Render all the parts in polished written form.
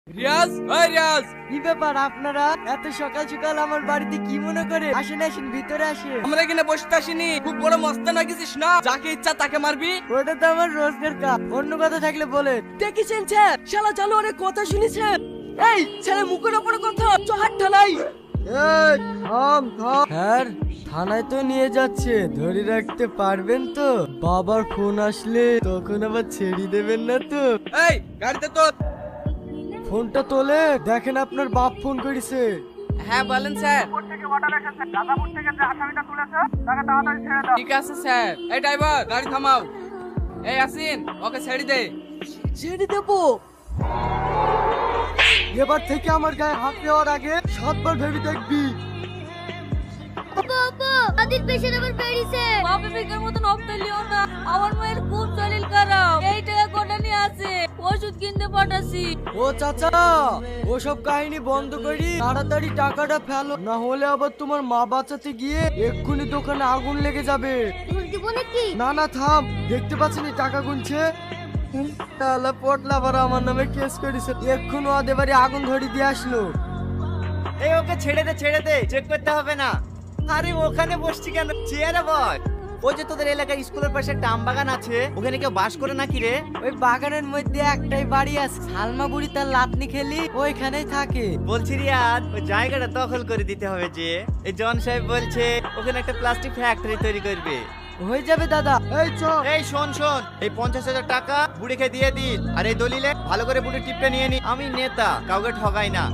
রিয়াজ, ওই রিয়াজ, কি ব্যাপার আপনারা এত সকাল সকাল আমার বাড়িতে কি মনে করে? আসেন আসেন ভিতরে আসেন। আমরা এখানে বসতে আসিনি। খুব বড় মস্তান হয়েছিস না, যাকে ইচ্ছা তাকে মারবি। ওটা তো আমার রোজগার কাজ, অন্য কথা থাকলে বলেন। দেখেছেন স্যার, শালা চালু অনেক কথা শুনেছেন। এই ছেলে মুখের ওপরে কথা চহাট ঢালাই। এই থাম থাম। স্যার থানায় তো নিয়ে যাচ্ছে, ধরে রাখতে পারবেন তো? বাবার ফোন আসলে তখন আবার ছেড়ে দেবেন না তো? এই গাড়িতে তো। ফোনটা তোলে দেখেন, আপনার বাপ ফোন করেছে। হ্যাঁ বলেন স্যার। ঠিক আছে স্যার। এই ড্রাইভার গাড়ি থামাও। এই আসিন, ওকে ছেড়ে দে। ছেড়ে দেবো? এবার থেকে আমার গায়ে হাত দেওয়ার আগে 7বার ভেবে দেখবি। বাবা আদির পেশেন্ট আবার বেরিয়েছে। বাপে বেকার মতন অপটালিও না, আমার মায়ের খুব শরীর খারাপ। এই টাকা কোটা নিয়ে আছে, ওষুধ কিনতে পাঠাছি। ও চাচা, ওসব কাহিনী বন্ধ করি তাড়াতাড়ি টাকাটা ফেলো, না হলে আবার তোমার মা বাঁচাতে গিয়ে এক্ষুনি দোকানে আগুন লেগে যাবে। ভুল দিব নাকি? না না থাম, দেখতে পাচ্ছিনি টাকা গুনছে। তাহলে পটলা আবার আমার নামে কেস করেছে, এক্ষুনি ওদের বাড়ি আগুন ধরে দিয়ে আসলো। এই ওকে ছেড়ে দে, চেক করতে হবে না। আরে ওখানে বসছি কেন, চেয়ারে বস। ওই যে তোদের এলাকায় স্কুলের পাশে একটা আম বাগান আছে, ওখানে কেউ বাস করে নাকি রে? ওই বাগানের মধ্যে একটাই বাড়ি আছে, সালমা বুড়ি তার লাতনি খেলি ওইখানেই থাকে। বলছি রিয়াদ, ওই জায়গাটা দখল করে দিতে হবে। যে এই জন সাহেব বলছে ওখানে একটা প্লাস্টিক ফ্যাক্টরি তৈরি করবে। হয়ে যাবে দাদা, এই চল। এই শোন, এই 50,000 টাকা বুড়িকে দিয়ে দিস। আর এই দলিলে ভালো করে বুড়ি টিপে নিয়ে নি। আমি নেতা, কাউকে ঠগাই না।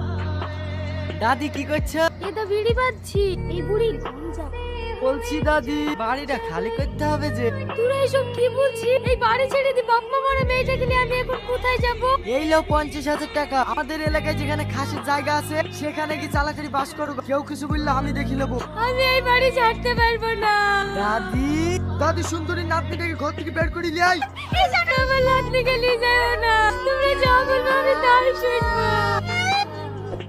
দাদি কি করছো? এটা বিড়ি বাজছি। এই বুড়ি গাঞ্জা। বলছি দাদি, বাড়িটা খালি করতে হবে যে। তোরা এসব কি বলছিস? এই বাড়ি ছেড়ে দি বাপ মা মারা মেয়েটাকে নিয়ে আমি এখন কোথায় যাব? এই লো 50,000 টাকা। আমাদের এলাকায় যেখানে খাসির জায়গা আছে সেখানে কি চালাকারি বাস করবো, কেউ কিছু বললে আমি দেখি নেবো। আমি এই বাড়ি ছাড়তে পারবো না। দাদি, দাদি সুন্দরী নাতনিটাকে ঘর থেকে বের করে নিয়ে আয়। এই জানো আমার লাতনিকে নিয়ে যাও না। তোমরা যা বলবে আমি তাই শুনবো।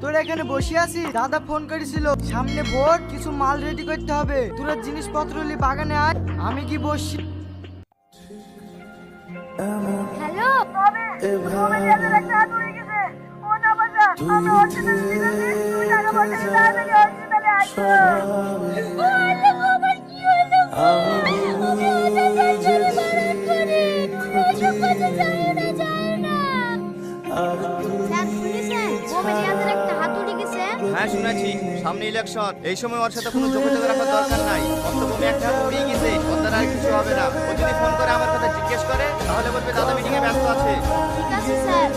তোরা এখানে বসে আছিস, দাদা ফোন করেছিল সামনে ভোট, কিছু মাল রেডি করতে হবে। তোরা জিনিসপত্র নিয়ে বাগানে আয়, আমি কি বসছি। হ্যালো হ্যাঁ শুনেছি, সামনে ইলেকশন, এই সময় ওর সাথে কোনো যোগাযোগ রাখার দরকার নাই। অন্তবমে একটা উড়িয়ে গেছে, ওদের আর কিছু হবে না। ও যদি ফোন করে আমার কথা জিজ্ঞেস করে তাহলে বলবে দাদা মিটিং এ ব্যস্ত আছে। ঠিক আছে স্যার।